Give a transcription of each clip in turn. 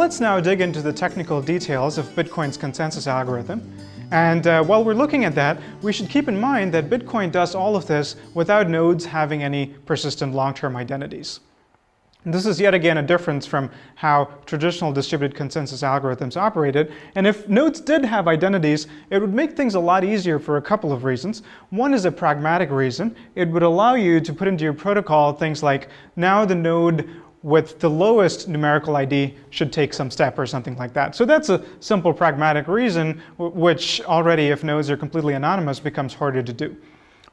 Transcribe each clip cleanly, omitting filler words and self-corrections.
let's now dig into the technical details of Bitcoin's consensus algorithm. And while we're looking at that, we should keep in mind that Bitcoin does all of this without nodes having any persistent long-term identities. This is yet again a difference from how traditional distributed consensus algorithms operated. And if nodes did have identities, it would make things a lot easier for a couple of reasons. One is a pragmatic reason. It would allow you to put into your protocol things like, now the node with the lowest numerical ID should take some step or something like that. So that's a simple pragmatic reason, which already, if nodes are completely anonymous, becomes harder to do.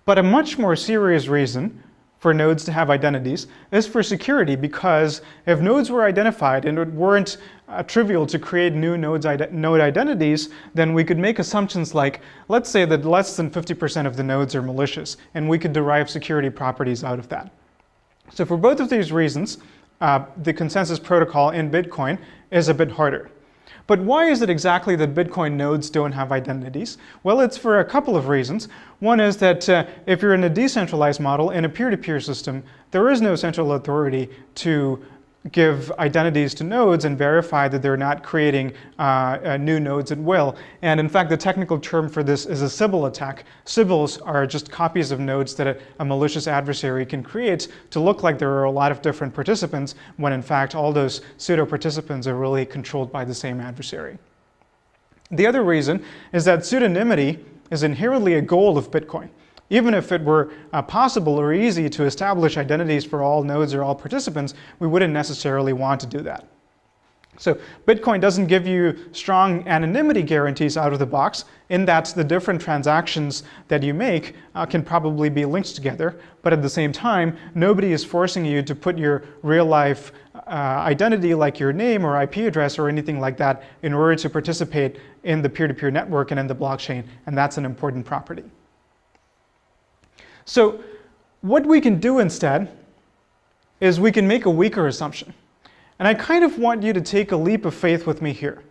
But a much more serious reason for nodes to have identities is for security, because if nodes were identified and it weren't trivial to create new node identities, then we could make assumptions like, let's say that less than 50% of the nodes are malicious, and we could derive security properties out of that. So for both of these reasons, the consensus protocol in Bitcoin is a bit harder. But why is it exactly that Bitcoin nodes don't have identities? Well, it's for a couple of reasons. One is that if you're in a decentralized model, in a peer-to-peer system, there is no central authority to give identities to nodes and verify that they're not creating new nodes at will. And in fact, the technical term for this is a Sybil attack. Sybils are just copies of nodes that a malicious adversary can create to look like there are a lot of different participants, when in fact all those pseudo-participants are really controlled by the same adversary. The other reason is that pseudonymity is inherently a goal of Bitcoin. Even if it were possible or easy to establish identities for all nodes or all participants, we wouldn't necessarily want to do that. So Bitcoin doesn't give you strong anonymity guarantees out of the box, in that the different transactions that you make can probably be linked together, but at the same time, nobody is forcing you to put your real-life identity, like your name or IP address or anything like that, in order to participate in the peer-to-peer network and in the blockchain, and that's an important property. So what we can do instead is we can make a weaker assumption. And I kind of want you to take a leap of faith with me here,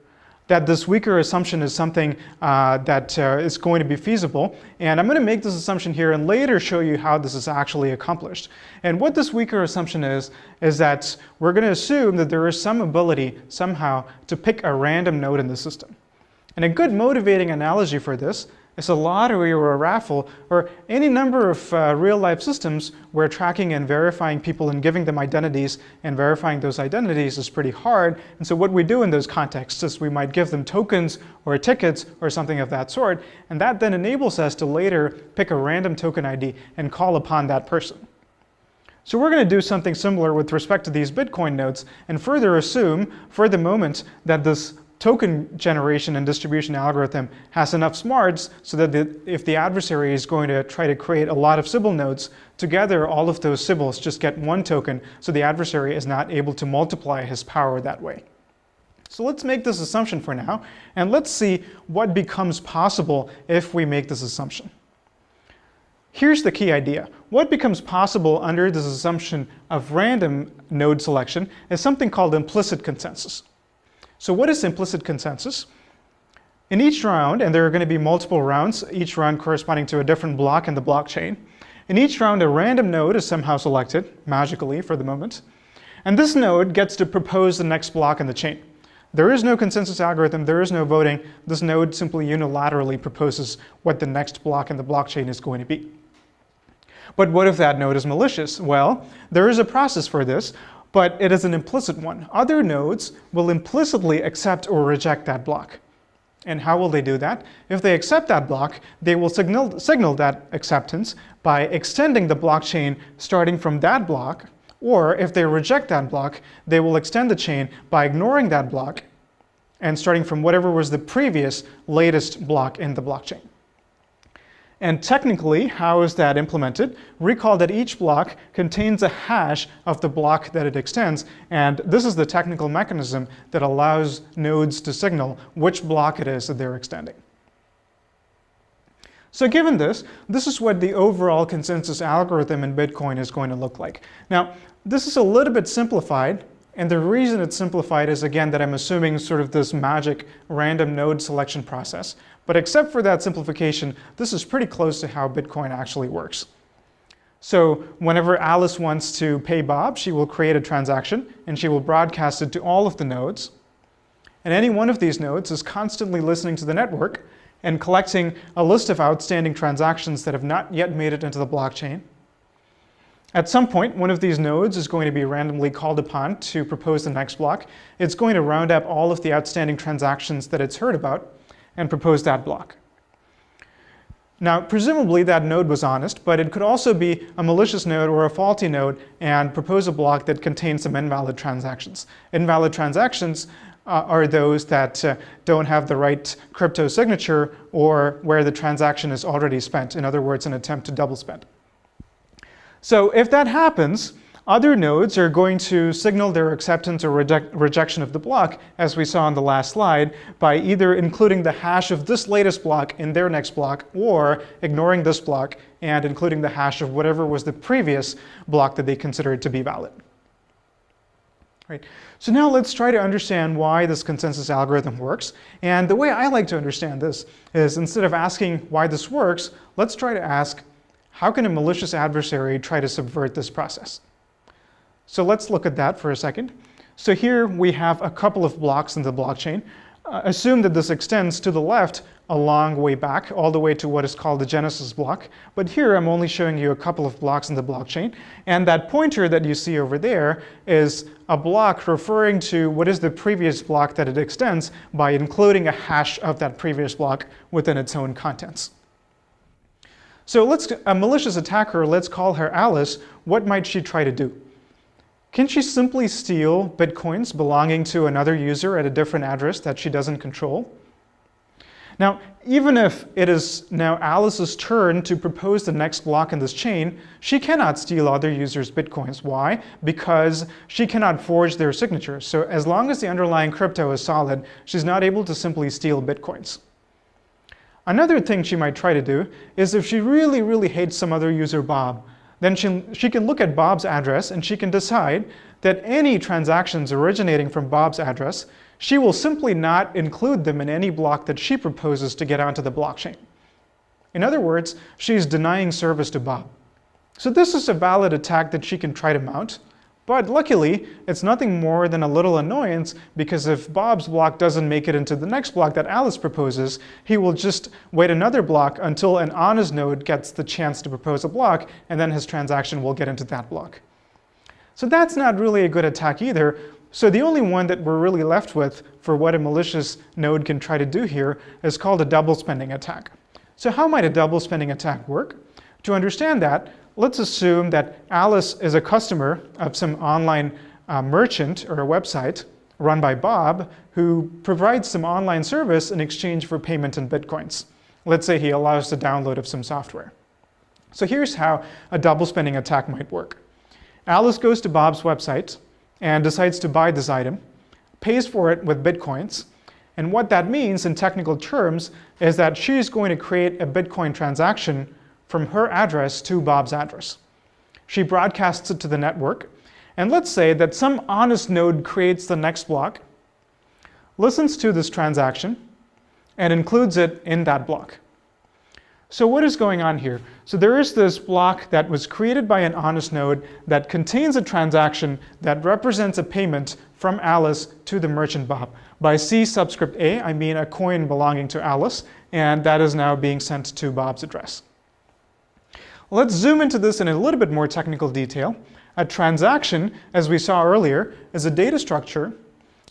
that this weaker assumption is something that is going to be feasible. And I'm going to make this assumption here and later show you how this is actually accomplished. And what this weaker assumption is that we're going to assume that there is some ability somehow to pick a random node in the system. And a good motivating analogy for this is a lottery or a raffle or any number of real-life systems where tracking and verifying people and giving them identities and verifying those identities is pretty hard. And so what we do in those contexts is we might give them tokens or tickets or something of that sort, and that then enables us to later pick a random token ID and call upon that person. So we're going to do something similar with respect to these Bitcoin nodes and further assume for the moment that this token generation and distribution algorithm has enough smarts so that if the adversary is going to try to create a lot of Sybil nodes, together all of those Sybils just get one token, so the adversary is not able to multiply his power that way. So let's make this assumption for now, and let's see what becomes possible if we make this assumption. Here's the key idea. What becomes possible under this assumption of random node selection is something called implicit consensus. So what is implicit consensus? In each round, and there are going to be multiple rounds, each round corresponding to a different block in the blockchain. In each round, a random node is somehow selected, magically for the moment, and this node gets to propose the next block in the chain. There is no consensus algorithm, there is no voting. This node simply unilaterally proposes what the next block in the blockchain is going to be. But what if that node is malicious? Well, there is a process for this, but it is an implicit one. Other nodes will implicitly accept or reject that block. And how will they do that? If they accept that block, they will signal that acceptance by extending the blockchain starting from that block, or if they reject that block, they will extend the chain by ignoring that block and starting from whatever was the previous latest block in the blockchain. And technically, how is that implemented? Recall that each block contains a hash of the block that it extends, and this is the technical mechanism that allows nodes to signal which block it is that they're extending. So given this is what the overall consensus algorithm in Bitcoin is going to look like. Now, this is a little bit simplified, and the reason it's simplified is, again, that I'm assuming sort of this magic random node selection process. But except for that simplification, this is pretty close to how Bitcoin actually works. So whenever Alice wants to pay Bob, she will create a transaction, and she will broadcast it to all of the nodes. And any one of these nodes is constantly listening to the network and collecting a list of outstanding transactions that have not yet made it into the blockchain. At some point, one of these nodes is going to be randomly called upon to propose the next block. It's going to round up all of the outstanding transactions that it's heard about and propose that block. Now, presumably that node was honest, but it could also be a malicious node or a faulty node and propose a block that contains some invalid transactions. Invalid transactions are those that don't have the right crypto signature or where the transaction is already spent. In other words, an attempt to double spend. So if that happens, other nodes are going to signal their acceptance or rejection of the block, as we saw on the last slide, by either including the hash of this latest block in their next block, or ignoring this block and including the hash of whatever was the previous block that they considered to be valid. Right. So now let's try to understand why this consensus algorithm works. And the way I like to understand this is, instead of asking why this works, let's try to ask, how can a malicious adversary try to subvert this process? So let's look at that for a second. So here we have a couple of blocks in the blockchain. Assume that this extends to the left a long way back, all the way to what is called the genesis block. But here I'm only showing you a couple of blocks in the blockchain. And that pointer that you see over there is a block referring to what is the previous block that it extends by including a hash of that previous block within its own contents. So a malicious attacker, let's call her Alice. What might she try to do? Can she simply steal bitcoins belonging to another user at a different address that she doesn't control? Now, even if it is now Alice's turn to propose the next block in this chain, she cannot steal other users' bitcoins. Why? Because she cannot forge their signatures. So as long as the underlying crypto is solid, she's not able to simply steal bitcoins. Another thing she might try to do is, if she really, really hates some other user, Bob, then she can look at Bob's address and she can decide that any transactions originating from Bob's address, she will simply not include them in any block that she proposes to get onto the blockchain. In other words, she's denying service to Bob. So this is a valid attack that she can try to mount. But luckily, it's nothing more than a little annoyance, because if Bob's block doesn't make it into the next block that Alice proposes, he will just wait another block until an honest node gets the chance to propose a block, and then his transaction will get into that block. So that's not really a good attack either. So the only one that we're really left with for what a malicious node can try to do here is called a double spending attack. So how might a double spending attack work? To understand that, let's assume that Alice is a customer of some online merchant or a website run by Bob, who provides some online service in exchange for payment in bitcoins. Let's say he allows the download of some software. So here's how a double spending attack might work. Alice goes to Bob's website and decides to buy this item, pays for it with bitcoins, and what that means in technical terms is that she's going to create a Bitcoin transaction from her address to Bob's address. She broadcasts it to the network, and let's say that some honest node creates the next block, listens to this transaction, and includes it in that block. So what is going on here? So there is this block that was created by an honest node that contains a transaction that represents a payment from Alice to the merchant Bob. By C subscript A, I mean a coin belonging to Alice, and that is now being sent to Bob's address. Let's zoom into this in a little bit more technical detail. A transaction, as we saw earlier, is a data structure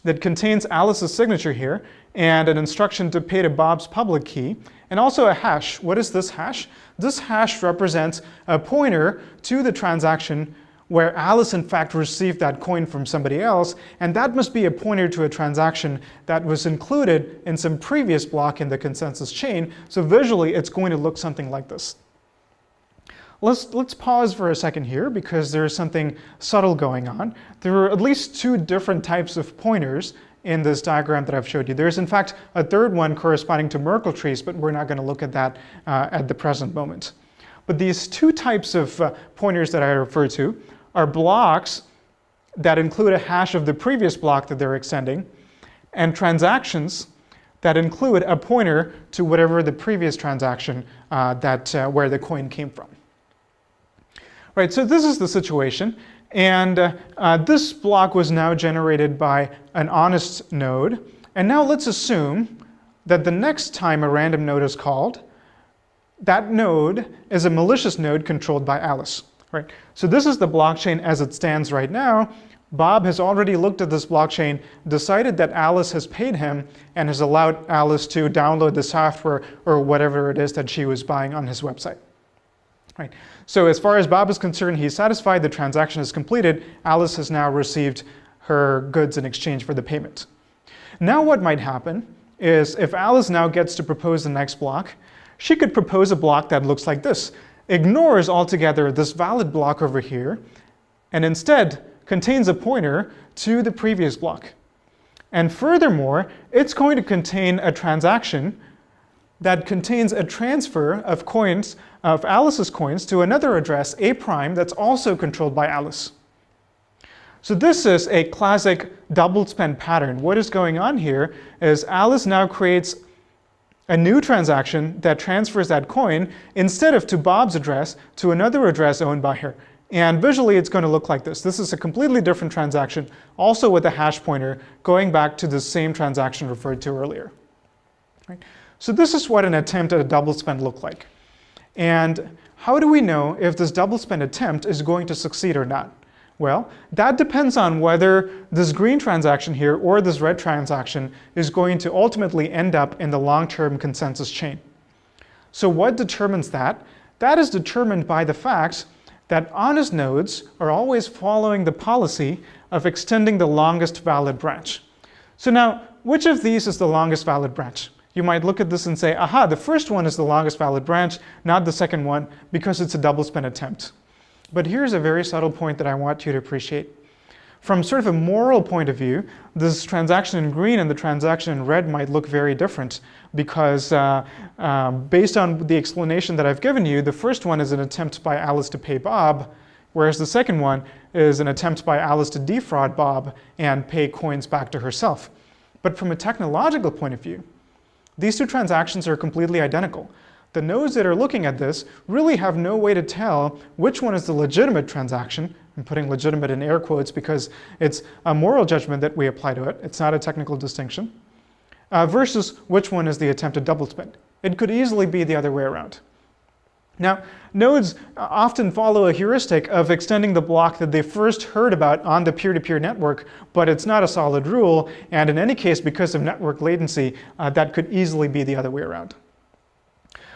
that contains Alice's signature here and an instruction to pay to Bob's public key, and also a hash. What is this hash? This hash represents a pointer to the transaction where Alice in fact received that coin from somebody else, and that must be a pointer to a transaction that was included in some previous block in the consensus chain. So visually it's going to look something like this. Let's pause for a second here, because there is something subtle going on. There are at least two different types of pointers in this diagram that I've showed you. There's in fact a third one corresponding to Merkle trees, but we're not going to look at that at the present moment. But these two types of pointers that I refer to are blocks that include a hash of the previous block that they're extending, and transactions that include a pointer to whatever the previous transaction where the coin came from. Right, so this is the situation, and this block was now generated by an honest node, And now let's assume that the next time a random node is called, that node is a malicious node controlled by Alice. Right? So this is the blockchain as it stands right now. Bob has already looked at this blockchain, decided that Alice has paid him, and has allowed Alice to download the software or whatever it is that she was buying on his website. Right. So as far as Bob is concerned, he's satisfied, the transaction is completed. Alice has now received her goods in exchange for the payment. Now what might happen is if Alice now gets to propose the next block, she could propose a block that looks like this. Ignores altogether this valid block over here, and instead contains a pointer to the previous block. And furthermore, it's going to contain a transaction that contains a transfer of coins, of Alice's coins, to another address, A prime, that's also controlled by Alice. So this is a classic double spend pattern. What is going on here is Alice now creates a new transaction that transfers that coin instead of to Bob's address to another address owned by her. And visually it's going to look like this. This is a completely different transaction, also with a hash pointer going back to the same transaction referred to earlier. Right? So this is what an attempt at a double spend looked like. And how do we know if this double spend attempt is going to succeed or not? Well, that depends on whether this green transaction here or this red transaction is going to ultimately end up in the long-term consensus chain. So what determines that? That is determined by the fact that honest nodes are always following the policy of extending the longest valid branch. So now, which of these is the longest valid branch? You might look at this and say, aha, the first one is the longest valid branch, not the second one, because it's a double spend attempt. But here's a very subtle point that I want you to appreciate. From sort of a moral point of view, this transaction in green and the transaction in red might look very different because based on the explanation that I've given you, the first one is an attempt by Alice to pay Bob, whereas the second one is an attempt by Alice to defraud Bob and pay coins back to herself. But from a technological point of view, these two transactions are completely identical. The nodes that are looking at this really have no way to tell which one is the legitimate transaction. I'm putting legitimate in air quotes because it's a moral judgment that we apply to it. It's not a technical distinction. Versus which one is the attempted double spend. It could easily be the other way around. Now, nodes often follow a heuristic of extending the block that they first heard about on the peer-to-peer network, but it's not a solid rule, and in any case, because of network latency, that could easily be the other way around.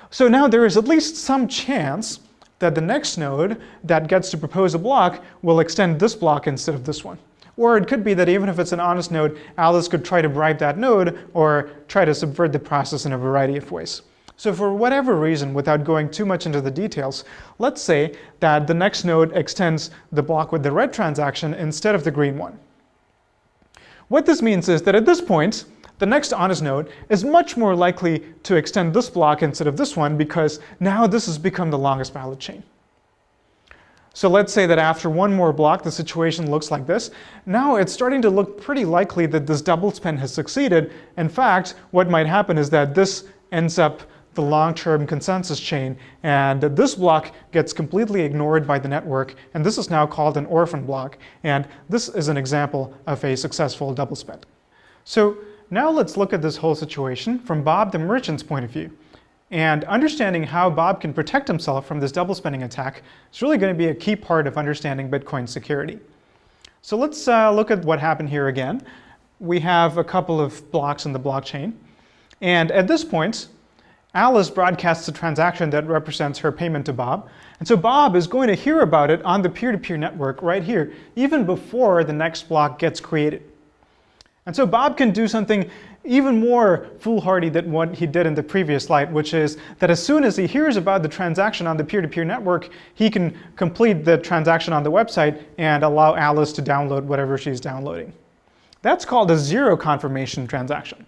So now there is at least some chance that the next node that gets to propose a block will extend this block instead of this one. Or it could be that even if it's an honest node, Alice could try to bribe that node or try to subvert the process in a variety of ways. So for whatever reason, without going too much into the details, let's say that the next node extends the block with the red transaction instead of the green one. What this means is that at this point, the next honest node is much more likely to extend this block instead of this one because now this has become the longest valid chain. So let's say that after one more block, the situation looks like this. Now it's starting to look pretty likely that this double spend has succeeded. In fact, what might happen is that this ends up the long-term consensus chain, and this block gets completely ignored by the network, and this is now called an orphan block, and this is an example of a successful double spend. So now let's look at this whole situation from Bob the merchant's point of view. And understanding how Bob can protect himself from this double spending attack is really going to be a key part of understanding Bitcoin security. So let's look at what happened here again. We have a couple of blocks in the blockchain. And at this point, Alice broadcasts a transaction that represents her payment to Bob. And so Bob is going to hear about it on the peer-to-peer network right here, even before the next block gets created. And so Bob can do something even more foolhardy than what he did in the previous slide, which is that as soon as he hears about the transaction on the peer-to-peer network, he can complete the transaction on the website and allow Alice to download whatever she's downloading. That's called a zero confirmation transaction.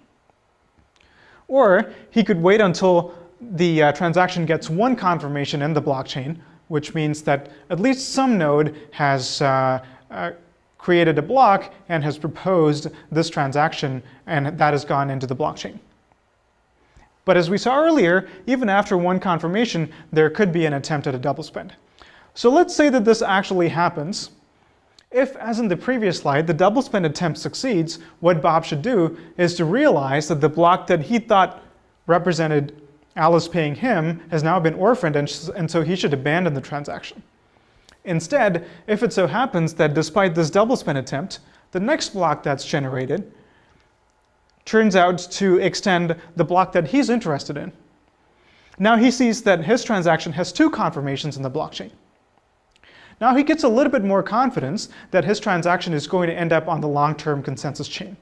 Or he could wait until the transaction gets one confirmation in the blockchain, which means that at least some node has created a block and has proposed this transaction, and that has gone into the blockchain. But as we saw earlier, even after one confirmation, there could be an attempt at a double spend. So let's say that this actually happens. if, as in the previous slide, the double spend attempt succeeds, what Bob should do is to realize that the block that he thought represented Alice paying him has now been orphaned, and so he should abandon the transaction. Instead, if it so happens that despite this double spend attempt, the next block that's generated turns out to extend the block that he's interested in. Now he sees that his transaction has 2 confirmations in the blockchain. Now he gets a little bit more confidence that his transaction is going to end up on the long-term consensus chain.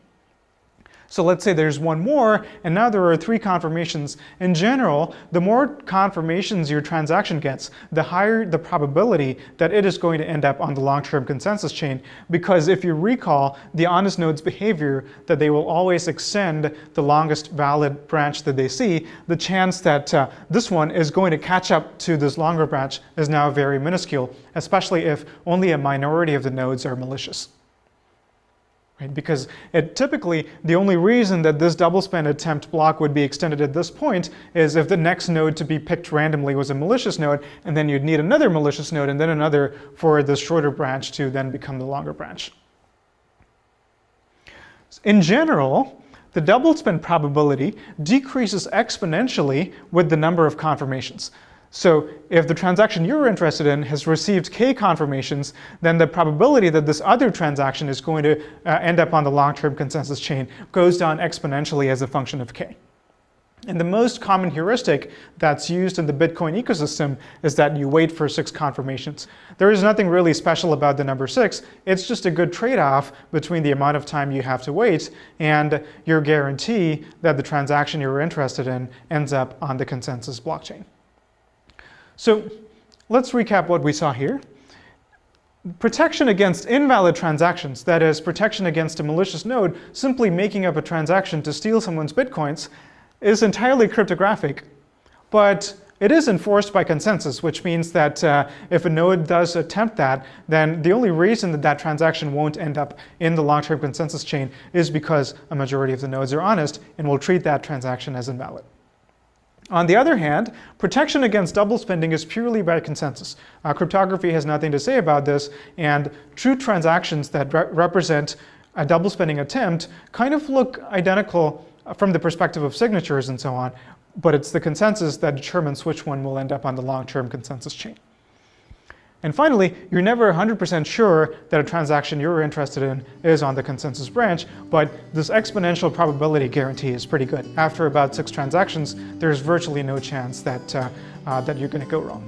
So let's say there's one more, and now there are 3 confirmations. In general, the more confirmations your transaction gets, the higher the probability that it is going to end up on the long-term consensus chain, because if you recall the honest node's behavior, that they will always extend the longest valid branch that they see, the chance that this one is going to catch up to this longer branch is now very minuscule, especially if only a minority of the nodes are malicious. Right? Because typically, the only reason that this double spend attempt block would be extended at this point is if the next node to be picked randomly was a malicious node, and then you'd need another malicious node and then another for the shorter branch to then become the longer branch. In general, the double spend probability decreases exponentially with the number of confirmations. So if the transaction you're interested in has received k confirmations, then the probability that this other transaction is going to end up on the long-term consensus chain goes down exponentially as a function of k. And the most common heuristic that's used in the Bitcoin ecosystem is that you wait for 6 confirmations. There is nothing really special about the number 6. It's just a good trade-off between the amount of time you have to wait and your guarantee that the transaction you're interested in ends up on the consensus blockchain. So let's recap what we saw here. Protection against invalid transactions, that is, protection against a malicious node simply making up a transaction to steal someone's bitcoins, is entirely cryptographic, but it is enforced by consensus, which means that if a node does attempt that, then the only reason that that transaction won't end up in the long-term consensus chain is because a majority of the nodes are honest and will treat that transaction as invalid. On the other hand, protection against double spending is purely by consensus. Cryptography has nothing to say about this, and true transactions that represent a double spending attempt kind of look identical from the perspective of signatures and so on, but it's the consensus that determines which one will end up on the long-term consensus chain. And finally, you're never 100% sure that a transaction you're interested in is on the consensus branch, but this exponential probability guarantee is pretty good. After about 6 transactions, there's virtually no chance that you're going to go wrong.